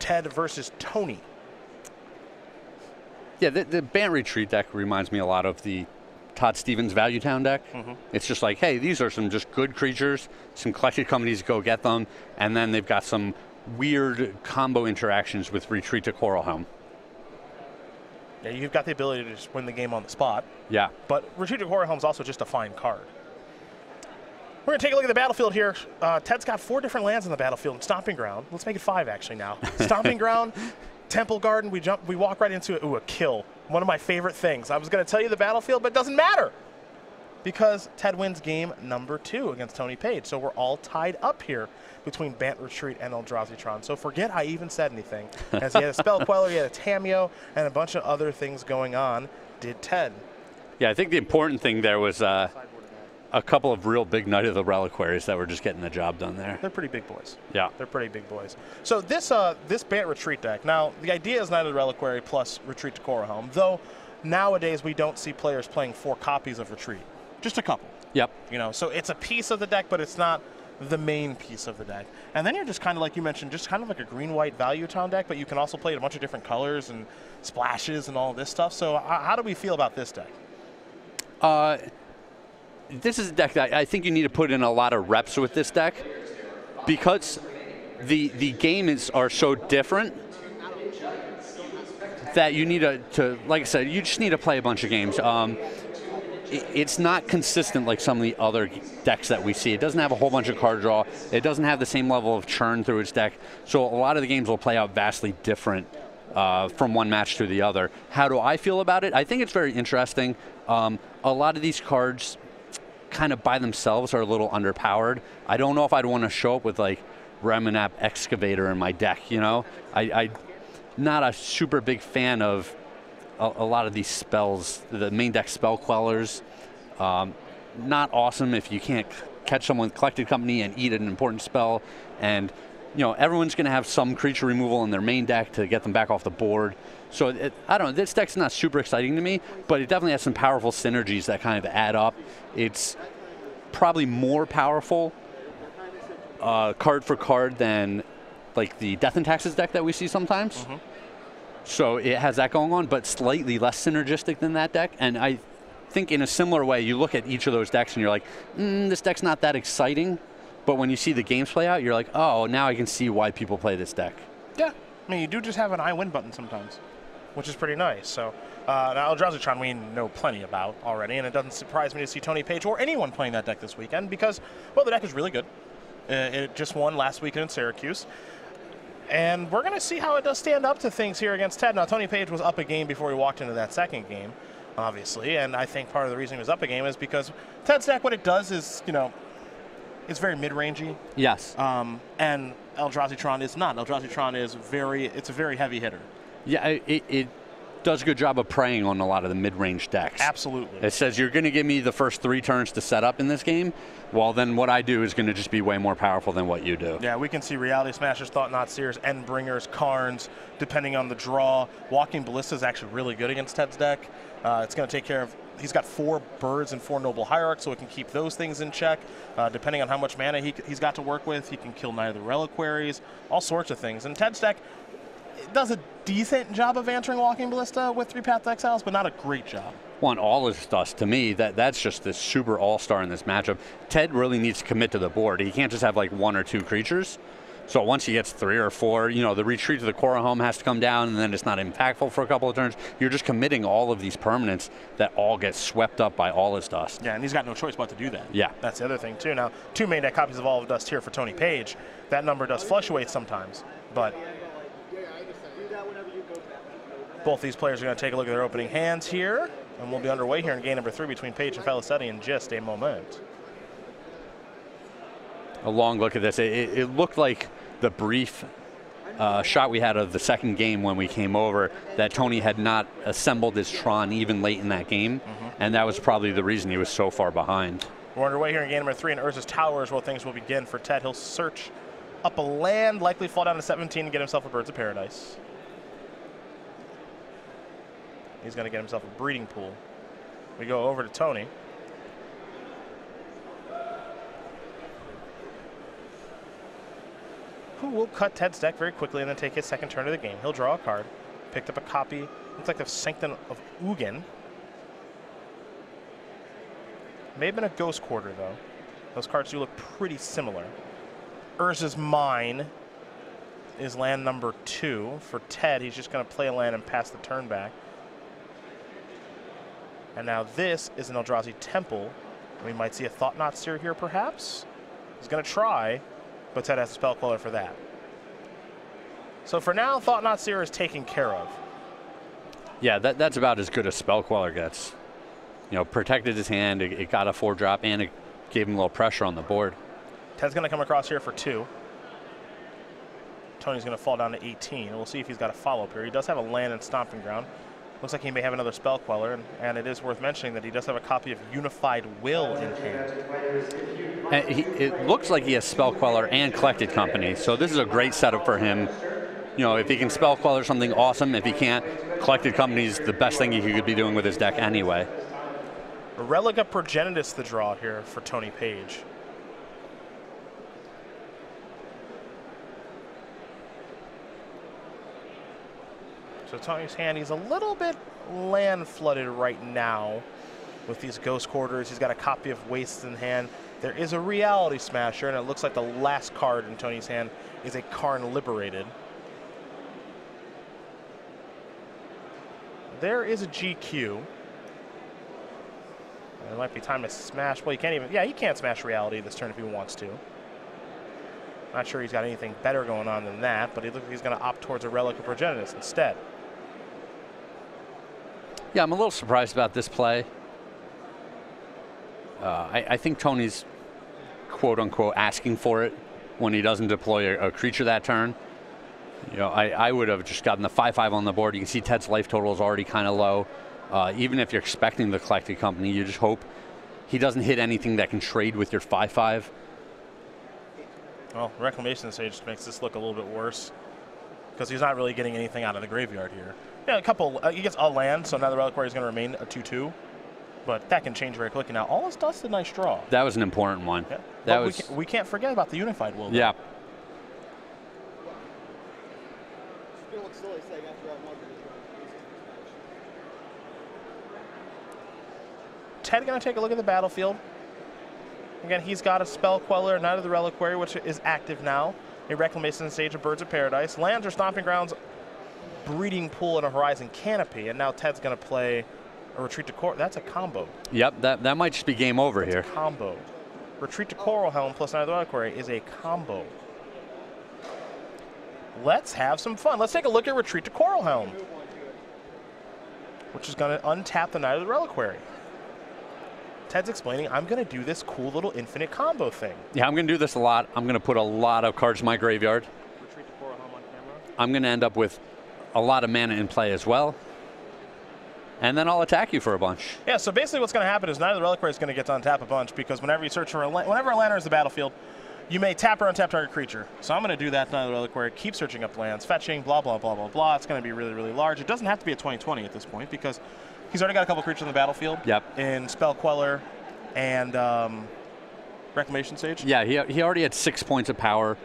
Ted versus Tony. Yeah, the Bant Retreat deck reminds me a lot of the Todd Stevens Value Town deck. It's just like, hey, these are some just good creatures, some collected companies go get them, and then they've got some weird combo interactions with Retreat to Coral Helm. Yeah, you've got the ability to just win the game on the spot. Yeah. But Retreat to Coral Helm is also just a fine card. We're going to take a look at the battlefield here. Ted's got 4 different lands on the battlefield. Stomping Ground. Let's make it 5 actually now. Stomping Ground, Temple Garden. We walk right into it. Ooh, a kill. One of my favorite things. I was going to tell you the battlefield, but it doesn't matter because Ted wins game number 2 against Tony Page. So we're all tied up here between Bant Retreat and Eldrazi-tron. So forget I even said anything. As he had a Spell Queller, he had a Tameo, and a bunch of other things going on. Did Ted. Yeah, I think the important thing there was a couple of real big Knight of the Reliquaries that were just getting the job done there. They're pretty big boys. Yeah. They're pretty big boys. So this Bant Retreat deck, now the idea is Knight of the Reliquary plus Retreat to Coral Helm, though nowadays we don't see players playing 4 copies of Retreat. Just a couple. Yep. You know, so it's a piece of the deck, but it's not the main piece of the deck. And then you're just kind of like you mentioned, just kind of like a green-white value town deck, but you can also play it a bunch of different colors and splashes and all this stuff. So how do we feel about this deck? This is a deck that I think you need to put in a lot of reps with this deck because the games are so different that you need to, like I said, you just need to play a bunch of games. It's not consistent like some of the other decks that we see. It doesn't have a whole bunch of card draw. It doesn't have the same level of churn through its deck. So a lot of the games will play out vastly different from one match to the other. How do I feel about it? I think it's very interesting. A lot of these cards kind of by themselves are a little underpowered. I don't know if I'd want to show up with like Reminap Excavator in my deck, you know? I'm not a super big fan of a lot of these spells, the main deck Spell Quellers. Not awesome if you can't catch someone with Collected Company and eat an important spell. And, you know, everyone's going to have some creature removal in their main deck to get them back off the board. So, I don't know, this deck's not super exciting to me, but it definitely has some powerful synergies that kind of add up. It's probably more powerful card for card than, like, the Death and Taxes deck that we see sometimes. So it has that going on, but slightly less synergistic than that deck. And I think in a similar way, you look at each of those decks and you're like, this deck's not that exciting. But when you see the games play out, you're like, oh, now I can see why people play this deck. Yeah. I mean, you do just have an I win button sometimes, which is pretty nice. So now Eldrazi-tron we know plenty about already, and it doesn't surprise me to see Tony Page or anyone playing that deck this weekend because, well, the deck is really good. It just won last weekend in Syracuse. And we're going to see how it does stand up to things here against Ted. Now, Tony Page was up a game before he walked into that second game, obviously. And I think part of the reason he was up a game is because Ted's deck, what it does is, you know, it's very mid-rangey. Yes. And Eldrazi-tron is not. Eldrazi-tron is it's a very heavy hitter. Yeah, it does a good job of preying on a lot of the mid-range decks. Absolutely. It says you're going to give me the first 3 turns to set up in this game. Well, then what I do is going to just be way more powerful than what you do. Yeah, we can see Reality Smashers, Thought-Knot Seers, Endbringers, Karns, depending on the draw. Walking Ballista is actually really good against Ted's deck. It's going to take care of, he's got 4 birds and 4 Noble Hierarchs, so it can keep those things in check. Depending on how much mana he's got to work with, he can kill Knight of the Reliquaries, all sorts of things. And Ted's deck does a decent job of answering Walking Ballista with 3-Path Exiles, but not a great job. Well, and all his stuff, to me, that's just this super all-star in this matchup. Ted really needs to commit to the board. He can't just have like 1 or 2 creatures. So once he gets 3 or 4, you know, the retreat to the Coral Helm has to come down, and then it's not impactful for a couple of turns. You're just committing all of these permanents that all get swept up by all his dust. Yeah, and he's got no choice but to do that. Yeah. That's the other thing, too. Now, 2 main deck copies of All of Dust here for Tony Page. That number does fluctuate sometimes, but both these players are going to take a look at their opening hands here, and we'll be underway here in game number 3 between Page and Felicetti in just a moment. A long look at this. It looked like the brief shot we had of the second game when we came over that Tony had not assembled his Tron even late in that game, and that was probably the reason he was so far behind. We're underway here in game number 3 in Urza's Towers, where things will begin for Ted. He'll search up a land, likely fall down to 17 and get himself a Birds of Paradise. He's going to get himself a breeding pool. We go over to Tony. will cut Ted's deck very quickly and then take his second turn of the game. He'll draw a card. Picked up a copy. Looks like the Sanctum of Ugin. May have been a Ghost Quarter, though. Those cards do look pretty similar. Urza's Mine is land number 2. For Ted, he's just going to play a land and pass the turn back. And now this is an Eldrazi Temple. We might see a Thought-Knot Seer here, perhaps. He's going to try, but Ted has a Spell Queller for that. So for now, Thought-Knot Seer is taken care of. Yeah, that's about as good as Spell Queller gets. You know, protected his hand, it got a 4-drop, and it gave him a little pressure on the board. Ted's going to come across here for 2. Tony's going to fall down to 18. We'll see if he's got a follow-up here. He does have a land and Stomping Ground. Looks like he may have another Spell Queller, and it is worth mentioning that he does have a copy of Unified Will in hand. And it looks like he has Spell Queller and Collected Company, so this is a great setup for him. You know, if he can Spell Queller something, awesome. If he can't, Collected Company is the best thing he could be doing with his deck anyway. Relica Progenitus the draw here for Tony Page. So Tony's hand, he's a little bit land flooded right now with these Ghost Quarters. He's got a copy of Wastes in hand. There is a Reality Smasher, and it looks like the last card in Tony's hand is a Karn Liberated. There is a GQ. It might be time to smash. Well, you can't even. Yeah, he can't smash Reality this turn if he wants to. Not sure he's got anything better going on than that, but he looks like he's going to opt towards a Relic of Progenitus instead. Yeah, I'm a little surprised about this play. I think Tony's quote-unquote asking for it when he doesn't deploy a creature that turn. You know, I would have just gotten the 5/5 on the board. You can see Ted's life total is already kind of low. Even if you're expecting the Collected Company, you just hope he doesn't hit anything that can trade with your 5/5. Well, Reclamation Sage makes this look a little bit worse because he's not really getting anything out of the graveyard here. Yeah, a couple. He gets a land, so now the Reliquary is going to remain a 2/2. But that can change very quickly now. All this does is a nice draw. That was an important one. Yeah. That but was. We can't forget about the Unified Will. Yeah. Ted going to take a look at the battlefield. Again, he's got a Spell Queller, Knight of the Reliquary, which is active now. A Reclamation Sage, a Birds of Paradise. Lands or Stomping Grounds, Breeding Pool, and a Horizon Canopy. And now Ted's going to play a Retreat to Coral. That's a combo. Yep, that might just be game over here. Combo. Retreat to Coral Helm plus Knight of the Reliquary is a combo. Let's have some fun. Let's take a look at Retreat to Coral Helm, which is going to untap the Knight of the Reliquary. Ted's explaining, I'm going to do this cool little infinite combo thing. Yeah, I'm going to do this a lot. I'm going to put a lot of cards in my graveyard. Retreat to Coral Helm on camera. I'm going to end up with a lot of mana in play as well. And then I'll attack you for a bunch. Yeah, so basically what's going to happen is Knight of the Reliquary is going to get to untap a bunch because whenever you search for whenever a land enters the battlefield, you may tap or untap target creature. So I'm going to do that, Knight of the Reliquary, keep searching up lands, fetching, blah, blah, blah, blah, blah. It's going to be really, really large. It doesn't have to be a 20/20 at this point because he's already got a couple creatures on the battlefield. Yep. In Spell Queller and Reclamation Sage. Yeah, he already had 6 points of power.